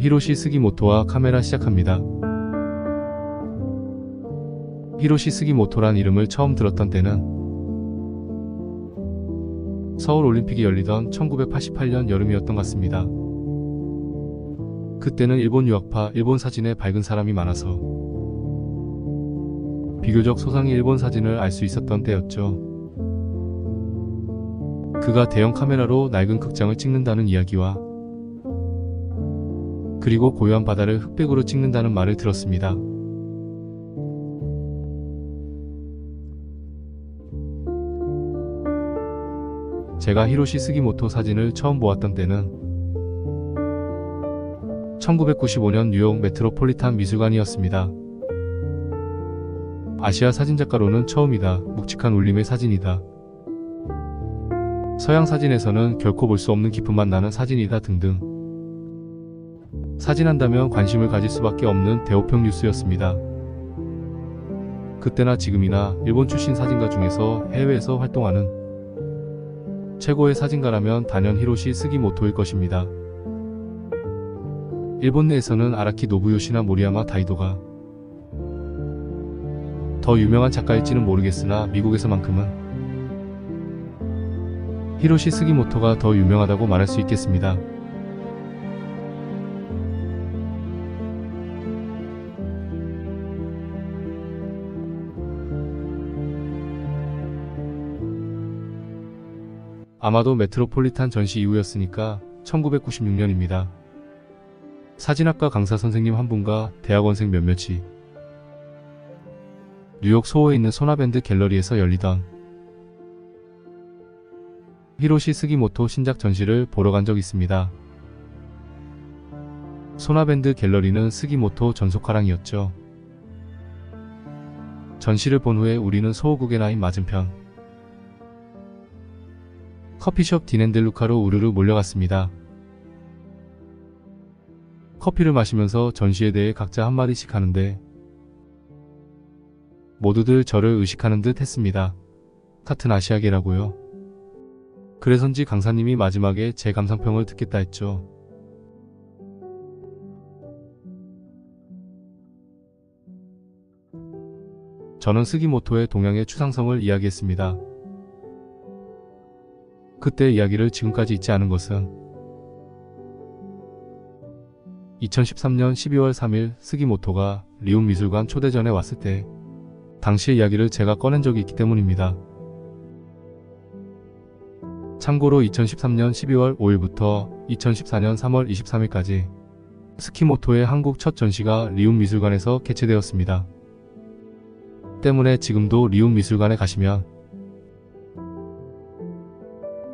히로시 스기모토와 카메라 시작합니다. 히로시 스기모토란 이름을 처음 들었던 때는 서울 올림픽이 열리던 1988년 여름이었던 것 같습니다. 그때는 일본 유학파, 일본 사진에 밝은 사람이 많아서 비교적 소상히 일본 사진을 알 수 있었던 때였죠. 그가 대형 카메라로 낡은 극장을 찍는다는 이야기와 그리고 고요한 바다를 흑백으로 찍는다는 말을 들었습니다. 제가 히로시 스기모토 사진을 처음 보았던 때는 1995년 뉴욕 메트로폴리탄 미술관이었습니다. 아시아 사진작가로는 처음이다. 묵직한 울림의 사진이다. 서양 사진에서는 결코 볼 수 없는 기품만 나는 사진이다 등등. 사진한다면 관심을 가질 수밖에 없는 대호평 뉴스였습니다. 그때나 지금이나 일본 출신 사진가 중에서 해외에서 활동하는 최고의 사진가라면 단연 히로시 스기모토일 것입니다. 일본 내에서는 아라키 노부요시나 모리야마 다이도가 더 유명한 작가일지는 모르겠으나 미국에서만큼은 히로시 스기모토가 더 유명하다고 말할 수 있겠습니다. 아마도 메트로폴리탄 전시 이후였으니까 1996년입니다. 사진학과 강사 선생님 한 분과 대학원생 몇몇이 뉴욕 소호에 있는 소나밴드 갤러리에서 열리던 히로시 스기모토 신작 전시를 보러 간 적 있습니다. 소나밴드 갤러리는 스기모토 전속화랑이었죠. 전시를 본 후에 우리는 소호구겐하임 맞은편 커피숍 디넨델루카로 우르르 몰려갔습니다. 커피를 마시면서 전시에 대해 각자 한마디씩 하는데 모두들 저를 의식하는 듯 했습니다. 같은 아시아계라고요. 그래서인지 강사님이 마지막에 제 감상평을 듣겠다 했죠. 저는 스기모토의 동양의 추상성을 이야기했습니다. 그때 이야기를 지금까지 잊지 않은 것은 2013년 12월 3일 스기모토가 리움 미술관 초대전에 왔을 때 당시의 이야기를 제가 꺼낸 적이 있기 때문입니다. 참고로 2013년 12월 5일부터 2014년 3월 23일까지 스기모토의 한국 첫 전시가 리움 미술관에서 개최되었습니다. 때문에 지금도 리움 미술관에 가시면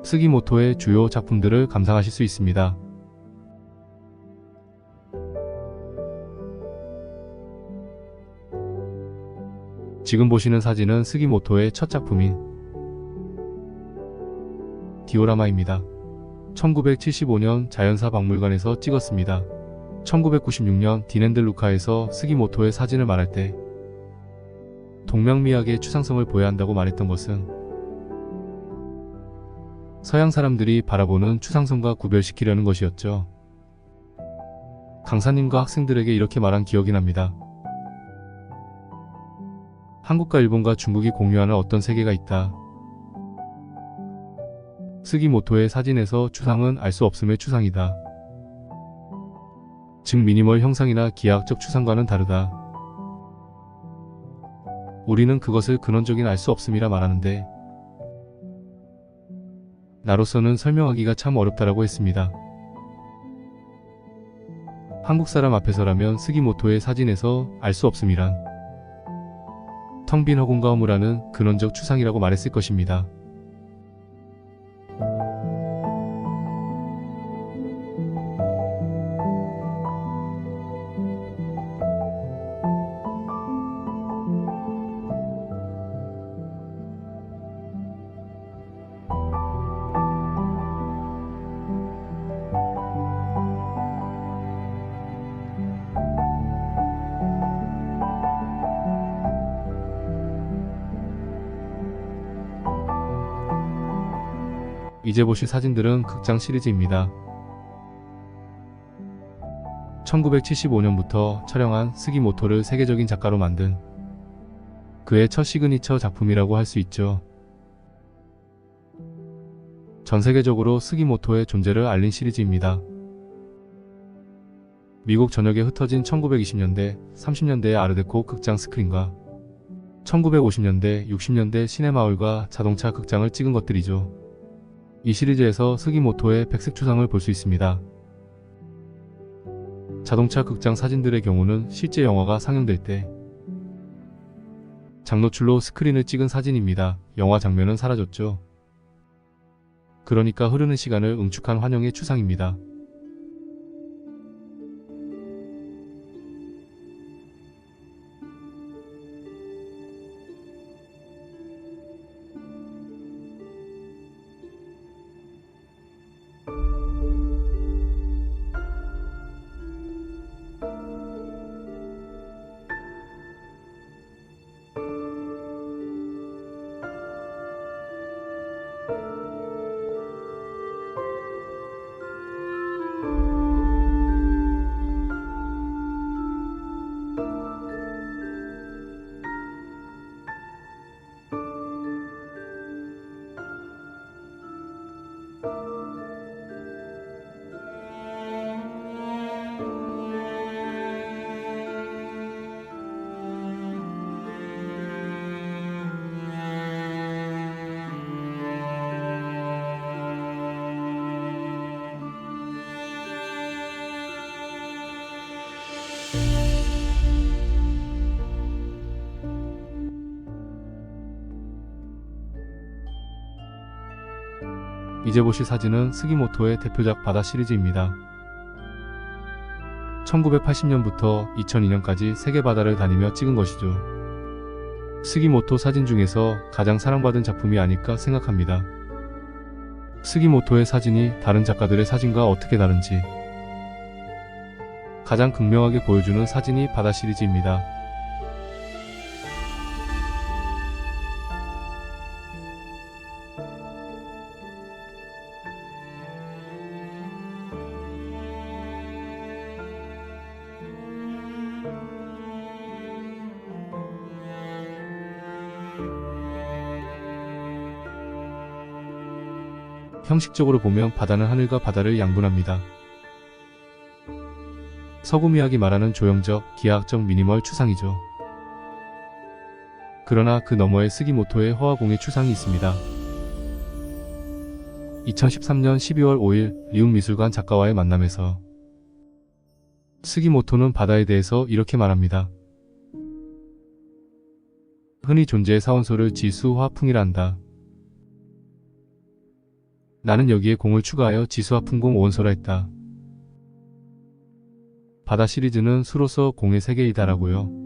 스기모토의 주요 작품들을 감상하실 수 있습니다. 지금 보시는 사진은 스기모토의 첫 작품인 디오라마입니다. 1975년 자연사 박물관에서 찍었습니다. 1996년 디넨델루카에서 스기모토의 사진을 말할 때 동명미학의 추상성을 보여야 한다고 말했던 것은 서양 사람들이 바라보는 추상성과 구별시키려는 것이었죠. 강사님과 학생들에게 이렇게 말한 기억이 납니다. 한국과 일본과 중국이 공유하는 어떤 세계가 있다. 스기모토의 사진에서 추상은 알 수 없음의 추상이다. 즉 미니멀 형상이나 기하학적 추상과는 다르다. 우리는 그것을 근원적인 알 수 없음이라 말하는데 나로서는 설명하기가 참 어렵다라고 했습니다. 한국 사람 앞에서라면 스기모토의 사진에서 알 수 없음이란 텅 빈 허공과 허물하는 근원적 추상이라고 말했을 것입니다. 이제 보실 사진들은 극장 시리즈입니다. 1975년부터 촬영한 스기모토를 세계적인 작가로 만든 그의 첫 시그니처 작품이라고 할 수 있죠. 전 세계적으로 스기모토의 존재를 알린 시리즈입니다. 미국 전역에 흩어진 1920년대, 30년대의 아르데코 극장 스크린과 1950년대, 60년대 시네마을과 자동차 극장을 찍은 것들이죠. 이 시리즈에서 스기모토의 백색 추상을 볼 수 있습니다. 자동차 극장 사진들의 경우는 실제 영화가 상영될 때 장노출로 스크린을 찍은 사진입니다. 영화 장면은 사라졌죠. 그러니까 흐르는 시간을 응축한 환영의 추상입니다. 이제 보실 사진은 스기모토의 대표작 바다 시리즈입니다. 1980년부터 2002년까지 세계 바다를 다니며 찍은 것이죠. 스기모토 사진 중에서 가장 사랑받은 작품이 아닐까 생각합니다. 스기모토의 사진이 다른 작가들의 사진과 어떻게 다른지 가장 극명하게 보여주는 사진이 바다 시리즈입니다. 형식적으로 보면 바다는 하늘과 바다를 양분합니다. 서구미학이 말하는 조형적, 기하학적 미니멀 추상이죠. 그러나 그 너머에 스기모토의 허화공의 추상이 있습니다. 2013년 12월 5일 리움미술관 작가와의 만남에서 스기모토는 바다에 대해서 이렇게 말합니다. 흔히 존재의 사원소를 지수화풍이라 한다. 나는 여기에 공을 추가하여 지수화풍공 오원소라 했다. 바다 시리즈는 수로서 공의 세계이다라고요.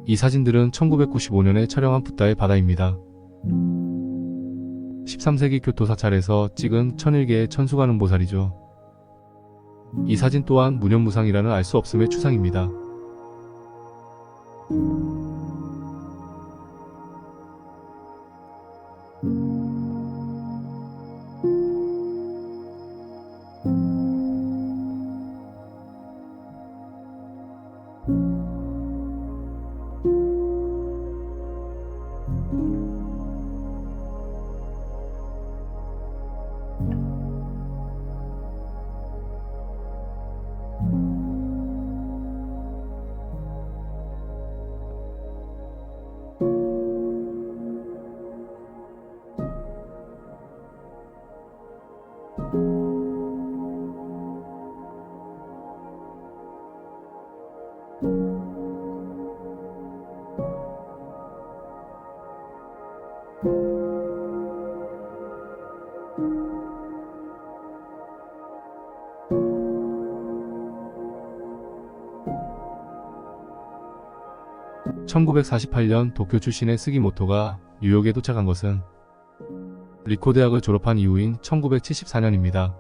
이 사진들은 1995년에 촬영한 붓다의 바다입니다. 13세기 교토 사찰에서 찍은 1001개의 천수가는 보살이죠. 이 사진 또한 무념무상이라는 알 수 없음의 추상입니다. (1948년) 도쿄 출신의 스기모토가 뉴욕에 도착한 것은 리코 대학을 졸업한 이후인 1974년입니다.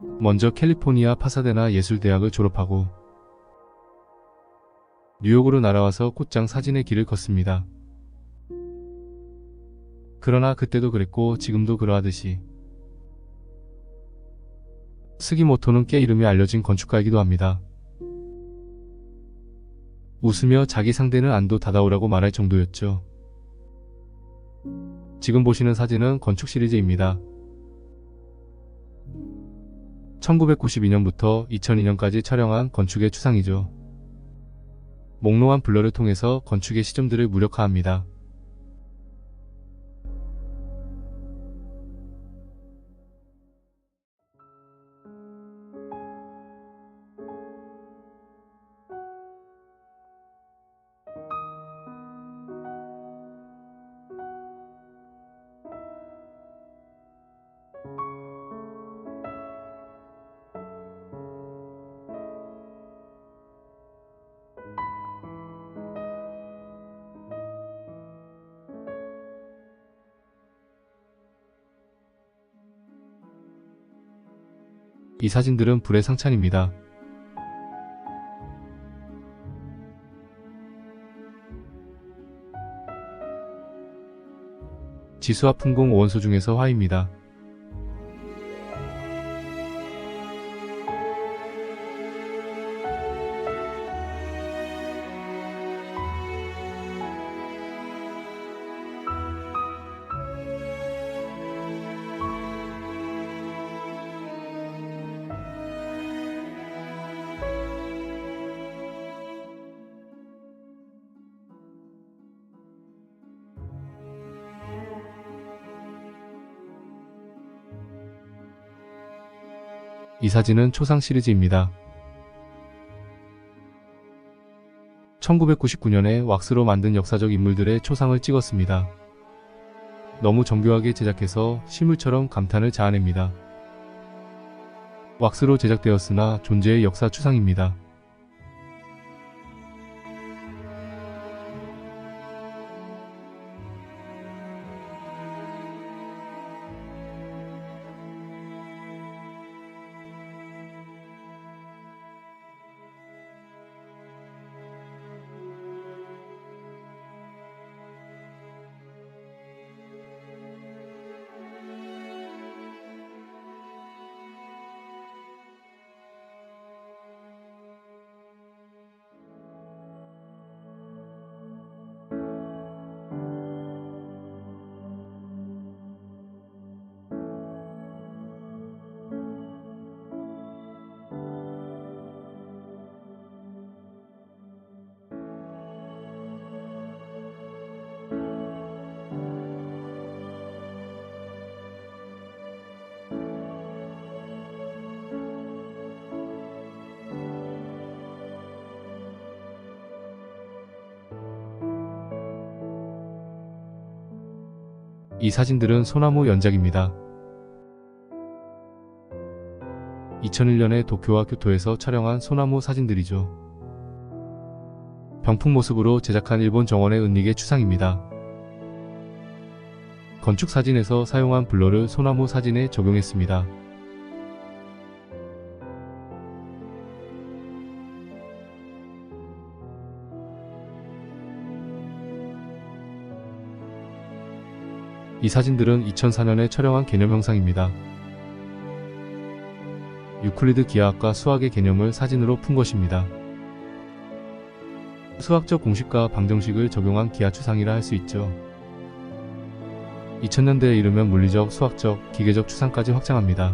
먼저 캘리포니아 파사데나 예술대학을 졸업하고 뉴욕으로 날아와서 곧장 사진의 길을 걷습니다. 그러나 그때도 그랬고 지금도 그러하듯이 스기모토는 꽤 이름이 알려진 건축가이기도 합니다. 웃으며 자기 상대는 안도 다다오라고 말할 정도였죠. 지금 보시는 사진은 건축 시리즈입니다. 1992년부터 2002년까지 촬영한 건축의 추상이죠. 몽롱한 블러를 통해서 건축의 시점들을 무력화합니다. 이 사진들은 불의 상찬입니다. 지수와 풍공 오원소 중에서 화입니다. 이 사진은 초상 시리즈입니다. 1999년에 왁스로 만든 역사적 인물들의 초상을 찍었습니다. 너무 정교하게 제작해서 실물처럼 감탄을 자아냅니다. 왁스로 제작되었으나 존재의 역사 추상입니다. 이 사진들은 소나무 연작입니다. 2001년에 도쿄와 교토에서 촬영한 소나무 사진들이죠. 병풍 모습으로 제작한 일본 정원의 은닉의 추상입니다. 건축 사진에서 사용한 블러를 소나무 사진에 적용했습니다. 이 사진들은 2004년에 촬영한 개념 형상입니다. 유클리드 기하학과 수학의 개념을 사진으로 푼 것입니다. 수학적 공식과 방정식을 적용한 기하 추상이라 할 수 있죠. 2000년대에 이르면 물리적, 수학적, 기계적 추상까지 확장합니다.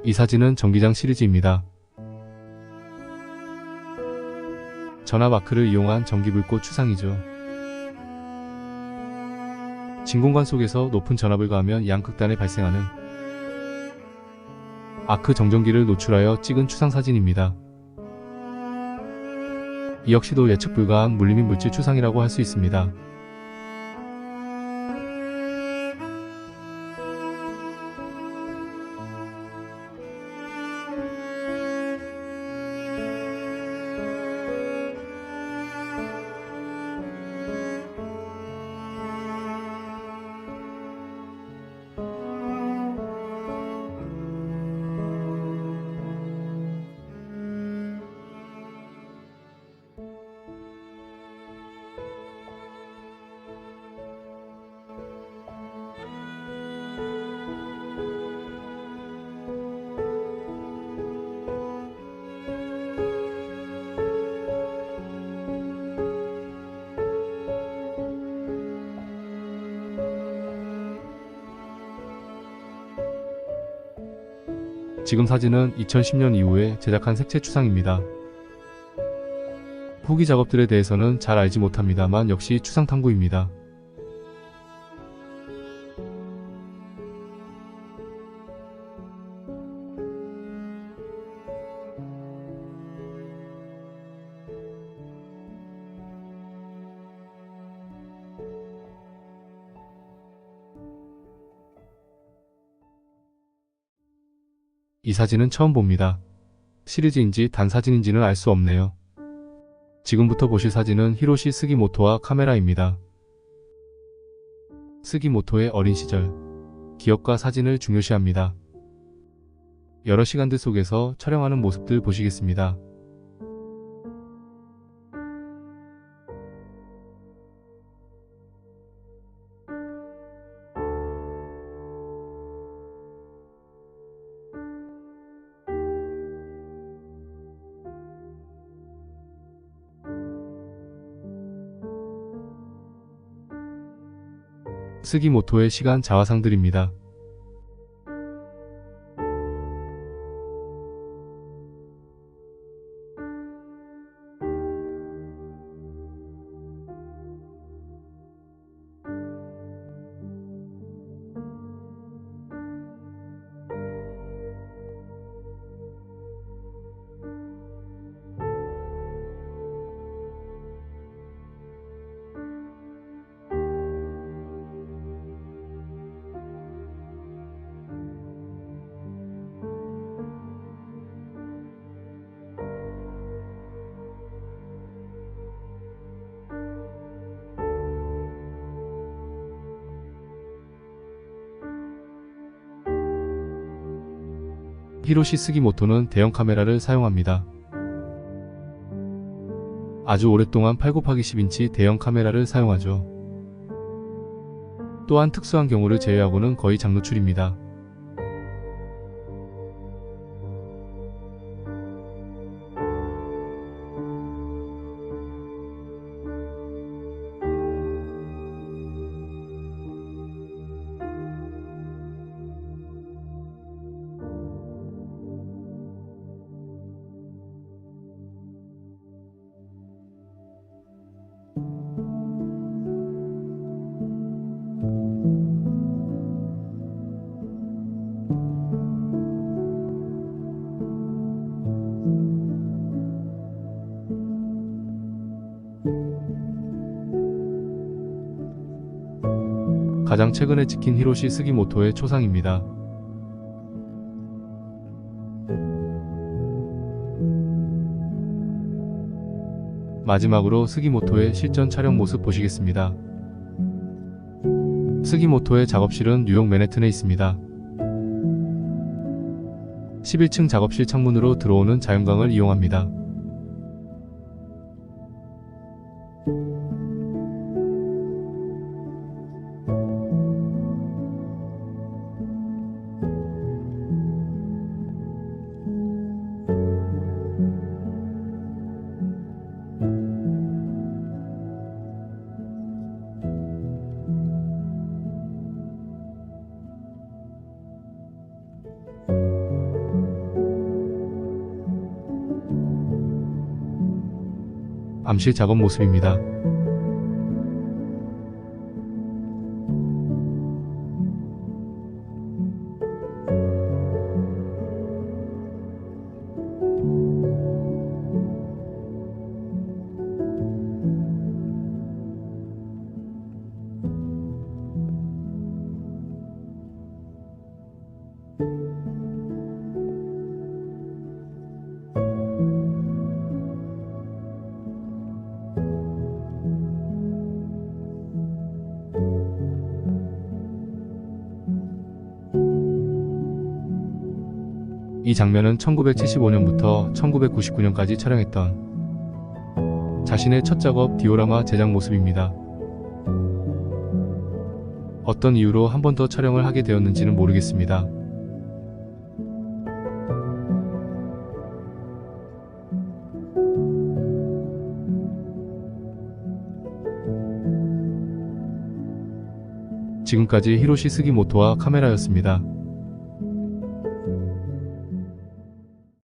이 사진은 전기장 시리즈입니다. 전압 아크를 이용한 전기불꽃 추상이죠. 진공관 속에서 높은 전압을 가하면 양극단에 발생하는 아크 정전기를 노출하여 찍은 추상사진입니다. 이 역시도 예측 불가한 물리민 물질 추상이라고 할 수 있습니다. 지금 사진은 2010년 이후에 제작한 색채 추상입니다. 후기 작업들에 대해서는 잘 알지 못합니다만 역시 추상 탐구입니다. 이 사진은 처음 봅니다. 시리즈인지 단사진인지는 알 수 없네요. 지금부터 보실 사진은 히로시 스기모토와 카메라입니다. 스기모토의 어린 시절, 기억과 사진을 중요시합니다. 여러 시간들 속에서 촬영하는 모습들 보시겠습니다. 스기모토의 시간 자화상들입니다. 히로시 스기모토는 대형 카메라를 사용합니다. 아주 오랫동안 8곱하기10인치 대형 카메라를 사용하죠. 또한 특수한 경우를 제외하고는 거의 장노출입니다. 가장 최근에 찍힌 히로시 스기모토의 초상입니다. 마지막으로 스기모토의 실전 촬영 모습 보시겠습니다. 스기모토의 작업실은 뉴욕 맨해튼에 있습니다. 11층 작업실 창문으로 들어오는 자연광을 이용합니다. 암실 작업 모습입니다. 이 장면은 1975년부터 1999년까지 촬영했던 자신의 첫 작업 디오라마 제작 모습입니다. 어떤 이유로 한 번 더 촬영을 하게 되었는지는 모르겠습니다. 지금까지 히로시 스기모토와 카메라였습니다.